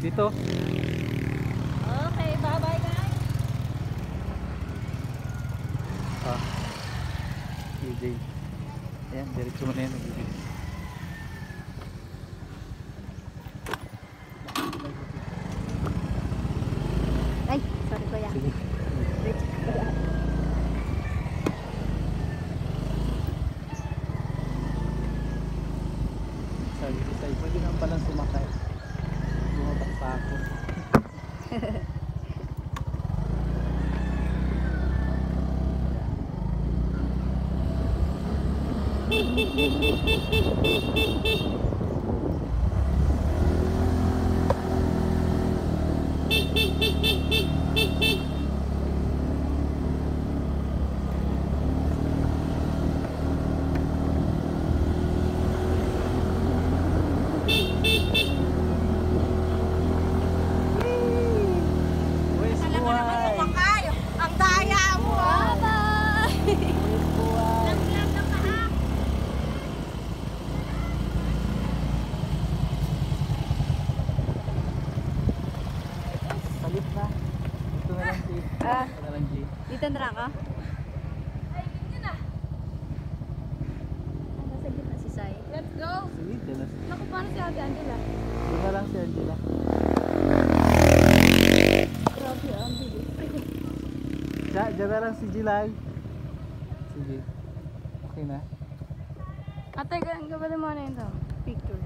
Dito. Okay, bye-bye guys. DJ. Ayan, diretso mo na yan. Ay, sorry kuya. Sige. Sabi ko sa'yo, pwede naman palang sumakay. Bumatak pa ako. Ang daya mo! Bye-bye! Lang na paa! Salit na. Dito na lang, G. Dito na lang, G. Dito na ako? Ay, yun na! Nasa gitna si Sai. Let's go! Sige, dyan na. Naku, paano si Ate Angela? Doon na lang si Angela. Grabe, ang bilis. Dyan na lang si Gilay. Sige. Okay na. Ate, ang gabali mo na yun to? Picture.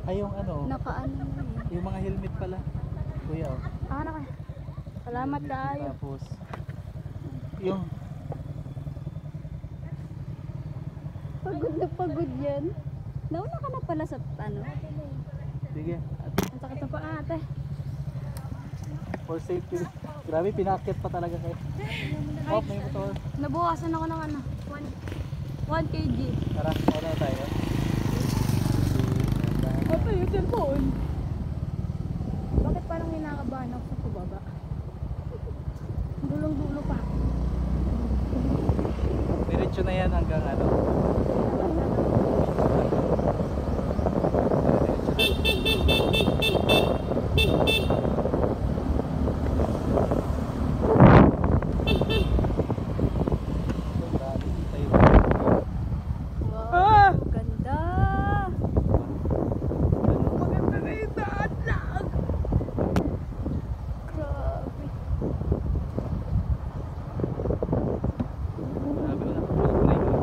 Ay, yung ano, Nakaano mo eh. yung mga helmet pala. Kuya, oh. Ano kaya? Salamat kayo. Tapos, yung, Pagod na pagod yan. Nauna ka na pala sa ano? sige. Ang sakit na pa ate. For safety. Grabe, pinakit pa talaga kayo. Oh, may motor. Nabukasan ako ng ano? 1 kg. Tara, wala tayo. Ate, yung cellphone. Bakit parang ninakabahan ako sa kubaba? Dulong-dulo pa. Diretso na yan hanggang ano. Wow, ganda. Maganda na yung daan lang. Grabe. Grabe ko na. Kulay ko.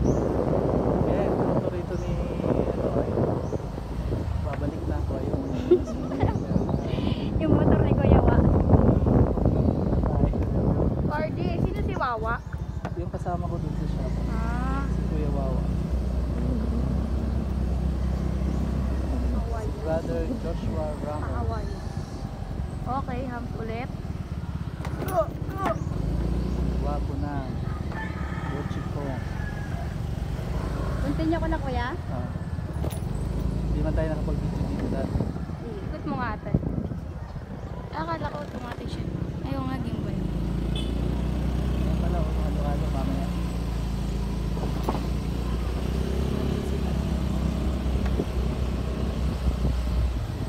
Ayan, motor ito ni ano ay. Babalik na ako ayun. Yung motor ni Kuya Wa. Party, sino si Wawa? Yung kasama ko dun sa shop. Ah, Si Kuya Wawa. Hawaii. Brother Joshua Ramos. Hawaii. Okay, hams ulit. Wapo na. Bochi ko. Continue ko na kuya. Hindi man tayo nakapag-video dito dati. Ikot mo nga ate. Akala ko automatic siya. Ayaw nga gimbal. Yan pala, halo-halo mamaya.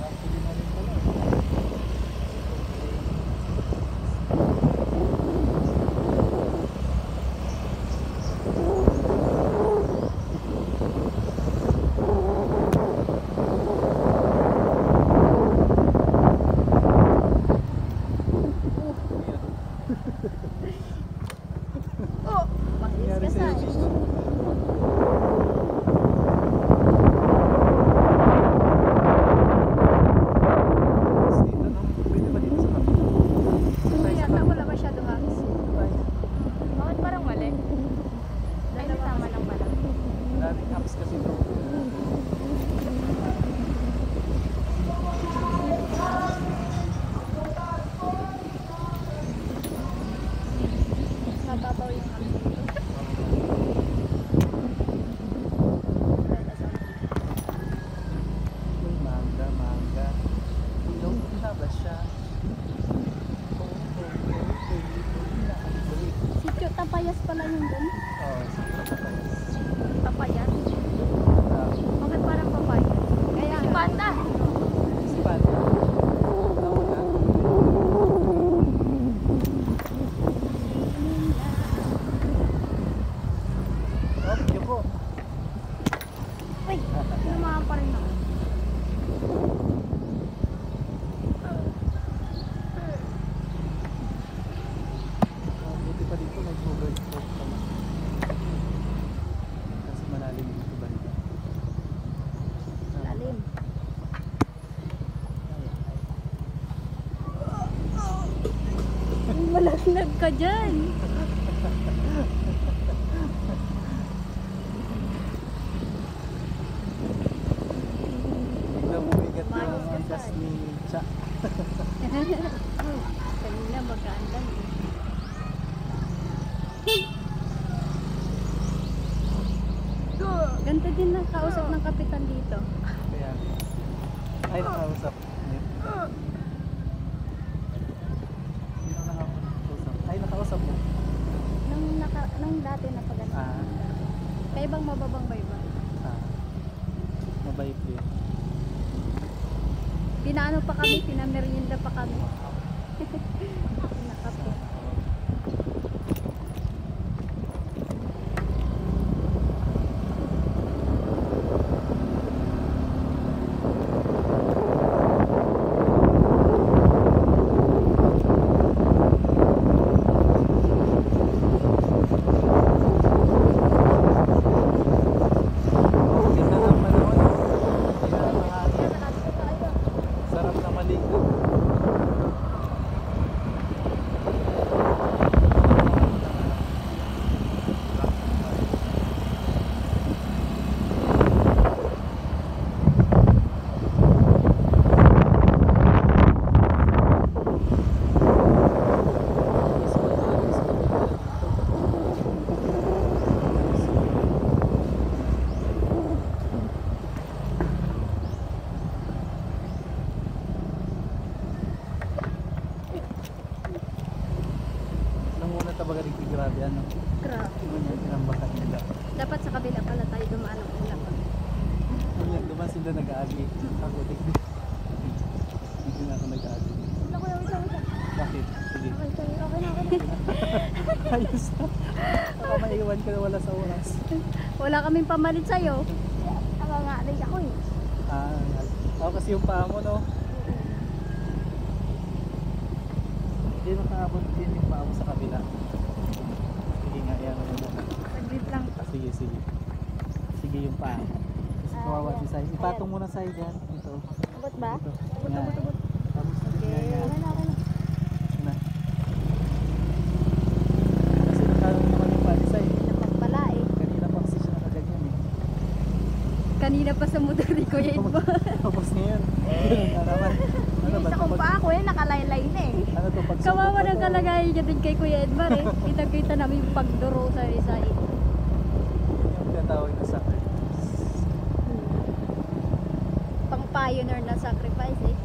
Actually na rin pala. Oh! Mag-is Nangyari ka sa'yo, sa. Gino? Dito, no? Pwede ba dito sa kapila? Hindi yata wala masyado hams. Tayo. Bakit parang mali? Ay, tama lang pala. Daming apps kasi ito. Mababaw yung hams. yung doon? Oo, sa Patayas. Papayan. Ah, Bakit parang papayan? Kaya si Panda. si Panda. Tawag na. Oh, video ko. Uy, lumahan pa rin ako. Oh, buti pa dito may covered coat pala. Kasi malalim dito ba dito? Lalim. Malaglag ka dyan. Biglang bumigat yung ang gas ni Cha. Kanina magkaandang. Ganito din ang kausap ng kapitan dito. Kaya, ay nakausap. Sino nakausap? Ay nakausap mo? Nung dati na pag Ah, Kaya bang mababang ba iba? mabait din. Pinaano pa kami, pinamerienda pa kami. Pinakape. Ganda ng panahon. Kaya mahangin. Sarap na maligo. Nung una tabaga rin grabe ano. Grabe. Ganyan, tinambakan nila. Dapat sa kabila pala tayo dumaan ng una pa. Ganyan, duman sila nag-aagi. Ako, tignan. Hindi na ako nag-aagi. Bakit? Sige. Ayos na. Baka maiwan ka na wala sa oras. Wala kaming pamalit sa'yo. Nakangalay ako eh. Ako kasi yung paa mo, no? Hindi nakaabot din yung paa mo sa kabila. Sige nga, yan mo muna. Saglit lang. Sige, sige. Sige yung paa. Kasi kawawa si Sai. Ipatong mo na Sai dyan. Ito. Abot ba? Ito. Abot, Yan. abot, abot. Tapos Okay. yan, yan. Okay na, okay na. Na. Kasi nakaroon naman yung paa ni Sai. Napagpala eh. Kanina pa kasi siya nakaganyan eh. Kanina pa sa motor ni Kuya Edmar. Tapos ngayon. Ganun na naman. Ano ba? Isa kong paa ko eh, nakalaylay na eh. Ano to? Pag Kawawa ng kalagayan niya din kay Kuya Edmar eh. Kita-kita namin yung pagduro sa isa eh. Yung tinatawag na sacrifice. Pang pioneer na sacrifice eh.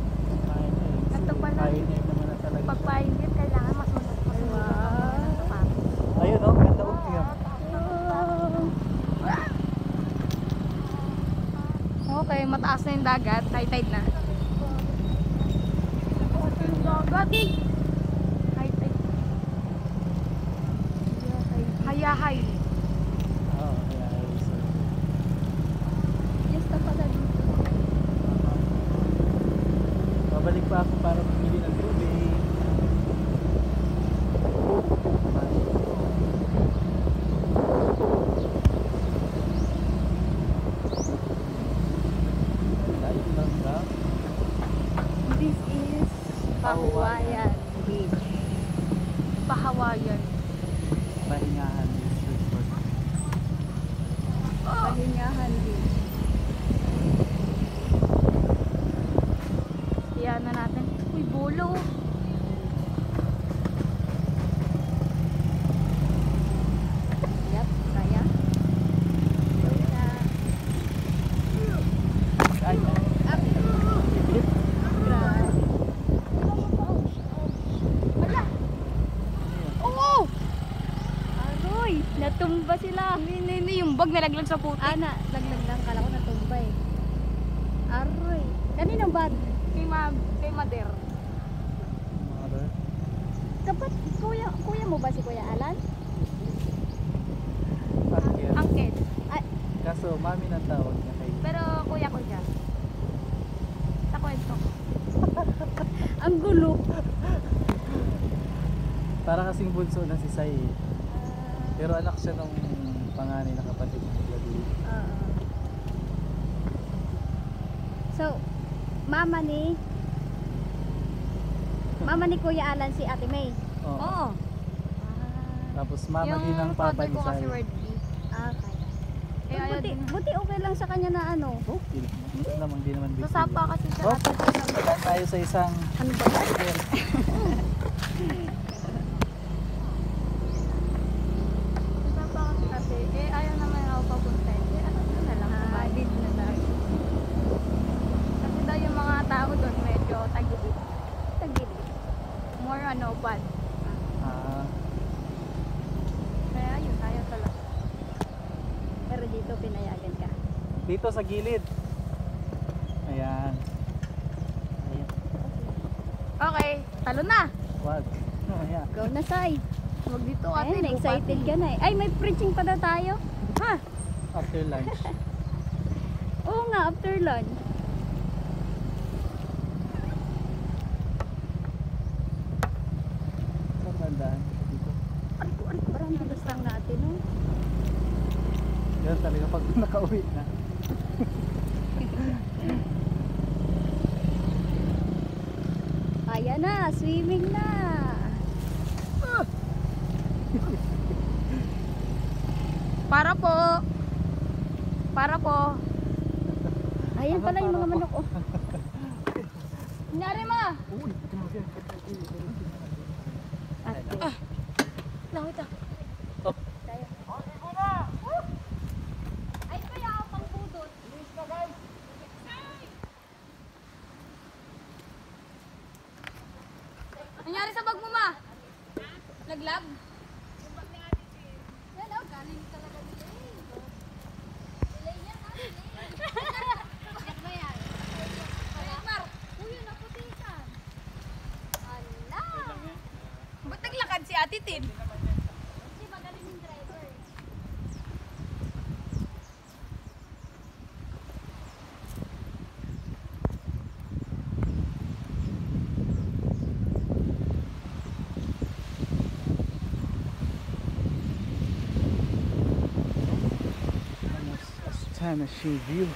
Ganito pala. Pioneer naman na talaga. Pag pioneer, kailangan masunod. Wow. Ayun o, ganda o. Tingnan. Okay, mataas na yung dagat. High tide na. Dagat. High tide. Hayahay. Oo, kaya ayun, sir. Yes, na pala dito. Babalik pa ako para bumili ng tubig. Ayun lang ba? This is Pahawayan Beach. Pahawayan. Pahingahan is resort. Pahingahan Beach. Iyan na natin. Uy, bolo. Yep, kaya. Ay, Up. ipit. Grabe. Oo! Aroy! Natumba sila. Hindi, yung bag nalaglag sa puti. Laglag lang. Kala ko natumba eh. Aroy. Kaninong bag? Kay Mader. Mother. Kapat, kuya mo ba si Kuya Alan? Uncle. Angket. Kaso mami ng tawag niya kay. Pero kuya ko siya. Sa kwento ko. Ang gulo. Para kasing bunso na si Sai eh. Pero anak siya nung panganay na kapatid ng Gladys. So, mama ni Kuya Alan si Ate May. Oo. Oo. Tapos mama din ng papa father ni ko kasi Sai. word B. Okay. Eh, ayaw din. Buti okay lang sa kanya na ano. Okay. Hindi naman big deal. Sasapa kasi siya. Oh, Dadaan tayo sa isang Ano ba? hotel. Sasapa kasi eh ayaw naman ako papunta. Eh ano na lang. Kumalit na lang. Kasi daw yung mga tao doon medyo tagilid. Tagilid. More ano, bad. Ah, Kaya yun, ayaw talaga. Pero dito pinayagan ka. dito sa gilid. Ayan. Ayan. Okay, talo na. Wag. Ayan. Go na, Sai. Huwag dito ate. Ayun, excited ka na eh. Ay, may preaching pa na tayo. Ha? After lunch. Oo nga, after lunch. Saan bandaan? Dito. Parang bilis lang natin, no? Ganun talaga pag nakauwi na. Ayan na, swimming na. Para po. Para po. Ayan pala yung mga manok. Oh. Kunyari ma. Uy, Ate. Nakita. Ay, kaya ako pang pudot. Nangyari sa bag mo ma? Laglag? Yan, oh, galing talaga nila eh. Delay yan, ha? Delay. Bakit ba yan? Mar, Uy, naputikan. Ala. ba't naglakad si Ate Tin? Kasi magaling yung driver. Astonishing view.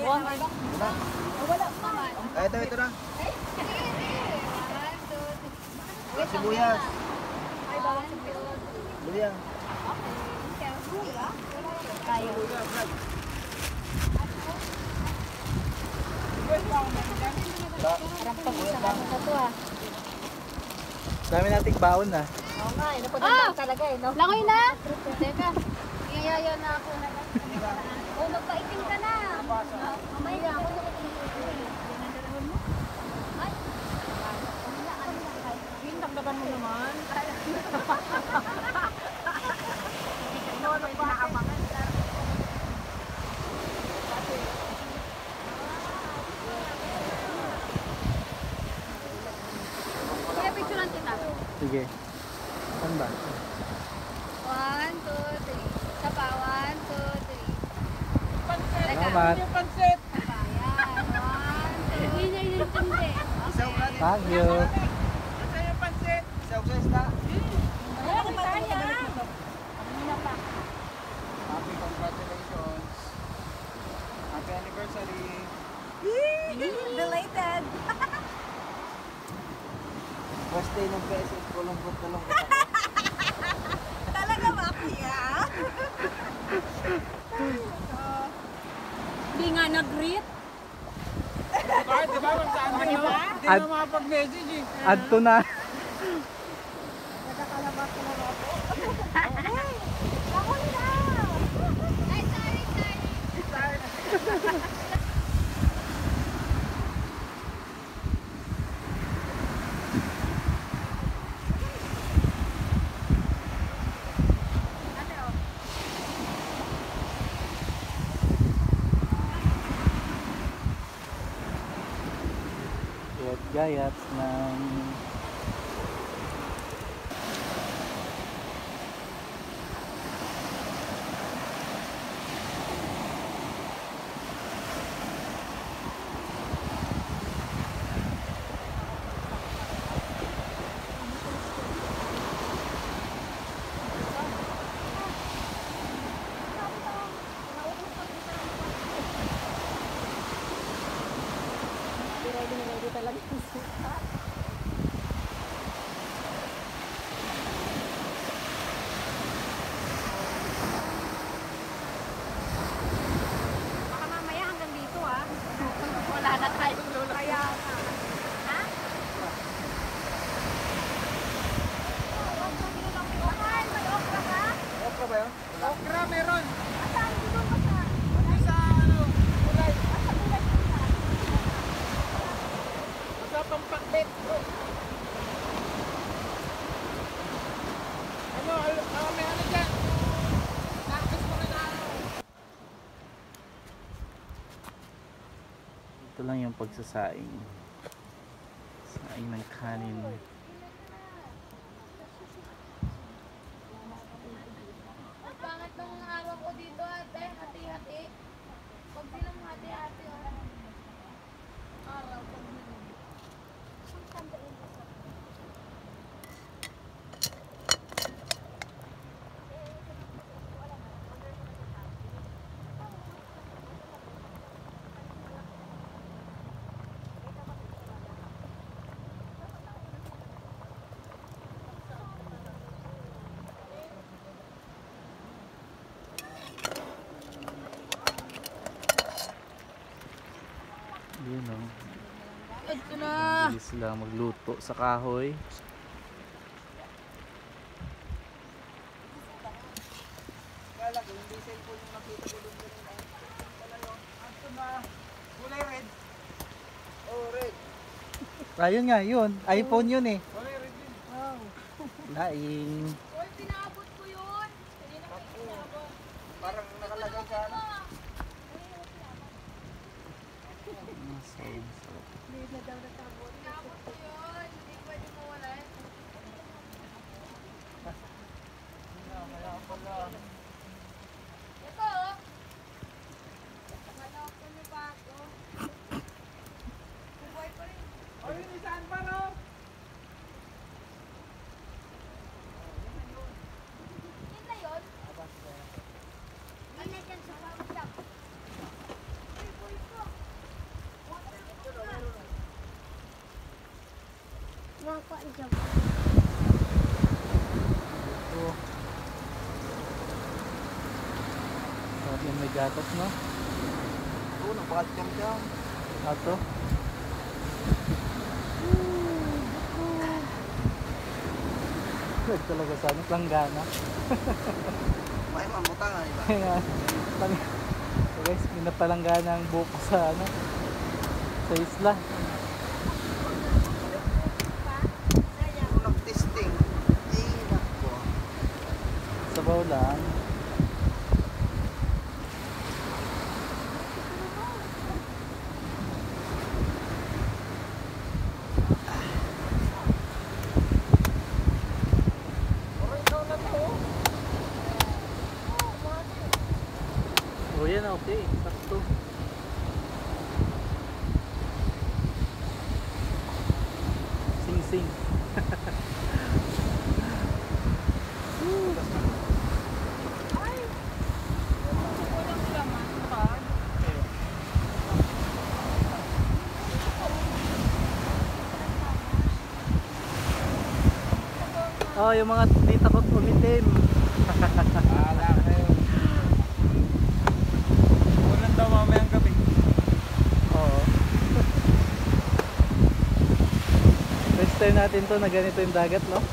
Ito na. Sibuyas. Sibuyas. Dami nating baon na. Langoy na! Teka, iyayaw na ako. Oh, magpaitim ka na. Mamaya ako. Dagdagan mo naman. Kaya picturean kita. Sige. Saan ba? 1, 2, 3. Isa pa, 1, 2, 3. Salamat. Pansit! Ayan, 1, 2. Hindi na inintindi. Isaw ka din. Thank you. Saan yung pansit? Isaw sa isda. Wala ko kaya. Happy congratulations. Happy anniversary. Belated! First day ng PSS ko, lungkot na lungkot ako. Talaga ba, kuya? Hindi nga nag-greet. Di ba? Saan mo diba? Hindi Ad- na makapag-message eh. Add to na. Ako na! Ay, sorry. Gayat ng Baka mamaya hanggang dito ah. Wala na tayong lolo. Kaya ha? Okra ba yun? Okra meron. Saan dito ba sa? Sa ano? Kulay. Sa pampakbet. Ano? May ano dyan? Nakis mo rin ano? ito lang yung pagsasaing. Saing ng kanin. Ang pangit ng araw ko dito ate. Hati-hati. Pag silang hati-hati oh. Araw ko. Yun o. Ito na. Bilis lang magluto sa kahoy. Kaya lang, hindi cellphone yung nakita ko doon kanina. Wala yun. Ito ba? Kulay red. Oh, red. Ayun nga, yun. iPhone yun eh. Kulay red din. Laing. Uy, pinaabot ko yun. Kanina ko yung pinaabot. Parang nakalagay sa ano. Sarap. Pinaabot ko yun. Hindi pwede mawala. Ito oh. Malawak ko na pa ako. Bubuhay pa rin. Oh, yun isaan pa no? Yun na yun. Yun na dyan sa pamilya. Uy, boy ko. ako dyan. Ito. Sabi may gatas, no? Oo, napakatiyam-tiyam. Ato. Wag talaga sana planggana. May mamutang nga, diba? Kaya so guys, pinapalanggana ang buko sa ano, sa isla. Kung nag-testing, nako. Sabaw lang. O yan, okay. Sakto. Sing sing. Oh, yung mga dito ko umitim. Wala kayo. Ulan daw mamayang gabi. Oo. First time natin to na ganito yung dagat, no?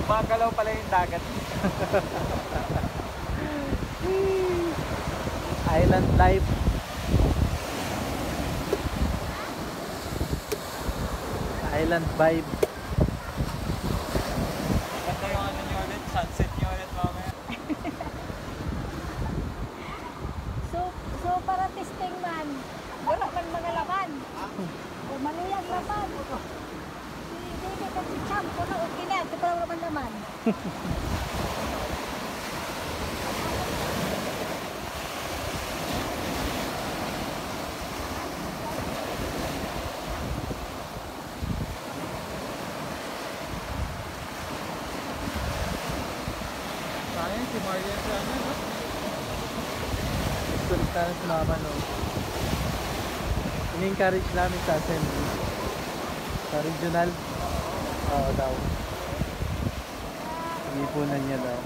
Magalaw pala yung dagat. Island life. Island vibe. Ganda yung ano nyo ulit, sunset nyo ulit mamaya. So para testing man, wala man mga laman. O maluyag laman. Hindi ka kasi champo na okay na, ito pa naman naman. Sayang si Marian sa ano, no? Gusto rin tayo sumama, no? Ini-encourage namin sa assembly. Sa regional. Oo daw. Ipunan niya daw.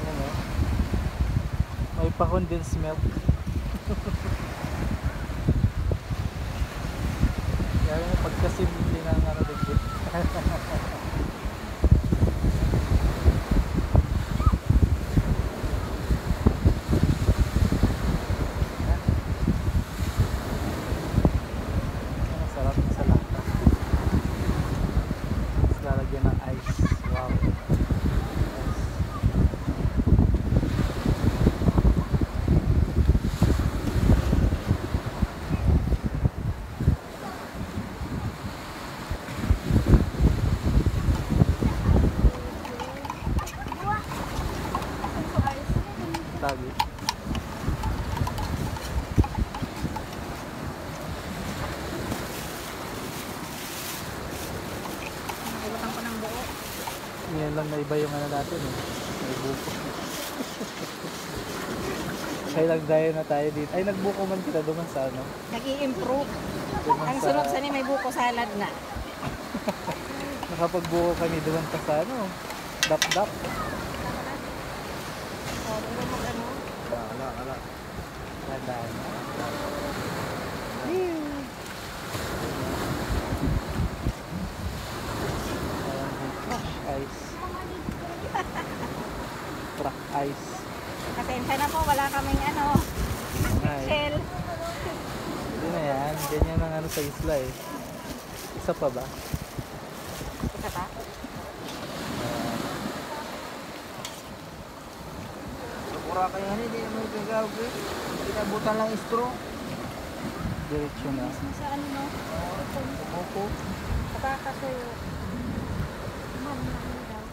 Ano? May pa-condensed milk. Kaya yung pagkasimple ng ano dito. Sarap sa lata. Tapos lalagyan ng ice. Wow. Ice. Lagi. Nagulatan ko ng buo. Ngayon lang na iba yung ano natin eh. May buko. Kaya nagdayo na tayo dito. Ay, nagbuko man kita doon sa ano. Nag-i-improve. Doon Ang sa, sunod sa ni may buko salad na. nakapagbuko kami doon pa sa ano. Dap-dap. O, pero mag ano. Wala. Tandaan. Crash ice. Crack ice. Pasensya na po, wala kaming ano. Ay, Shell. hindi na yan. Ganyan ang ano sa isla eh. Isa pa ba? Isa pa? Pura kayo nga, hindi naman gagawin. Kinabutan lang straw. Diretso na. Sa ano no? Opo. Baka kasi Man, ano daw.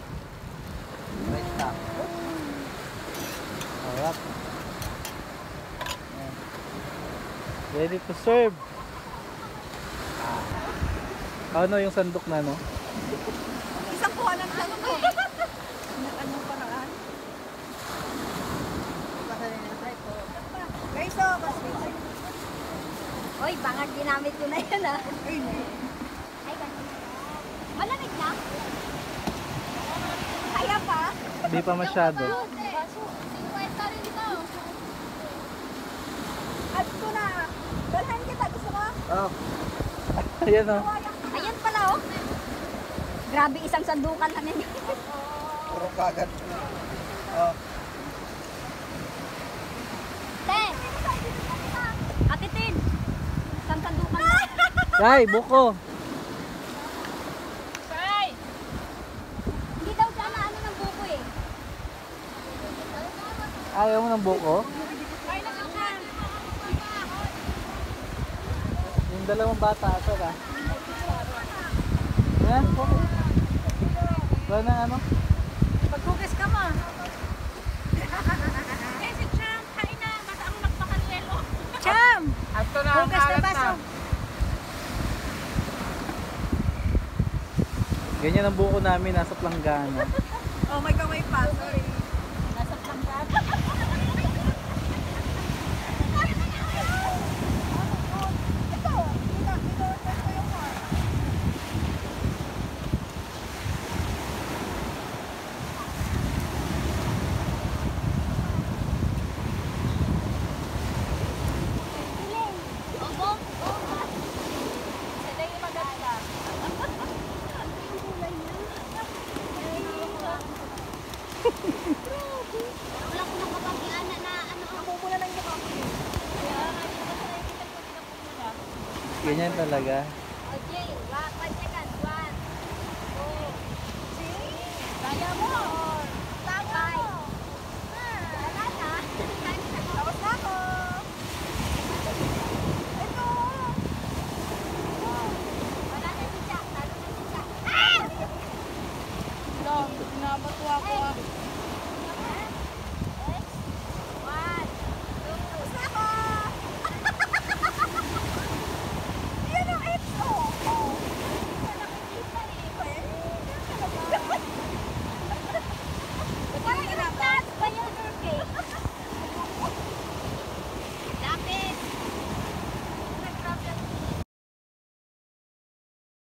bata. Harap. Ayan. Ready to serve. Ano yung sandok na, no? Isang kuha ng tanong ko. Anong paraan? Guys, so, Oy, bangag ginamit ko na yun ah. Ay, ganun. Malamig na? Kaya pa? Hindi pa masyado. 50 rin ito. At ko na. Dalhan kita. Gusto mo? Oh, Ayan, oh. Ayan pala oh. Grabe, isang sandukan lang yun. puro kagat. Oh, Te! Ate Tin! Isang sandukan lang. Ay, buko. Hindi daw siya na ano ng buko eh. Ayaw mo ng buko? Yung dalawang bata, asa ka? Yan, okay. Wala na ano? Paghugas ka mo. Cham! ato na ang Hugas na kalat na. baso. Ganyan ang buko namin, nasa planggana. Oh, may kamay pa. Sorry. Nasa planggan. Ito, ito yung more. Opo. Sila yung maganda. Wala ko nakabagian na ano. Namumula lang yung ako yun. Ganyan talaga. Okay, 1 second. 1, 2. Kaya mo.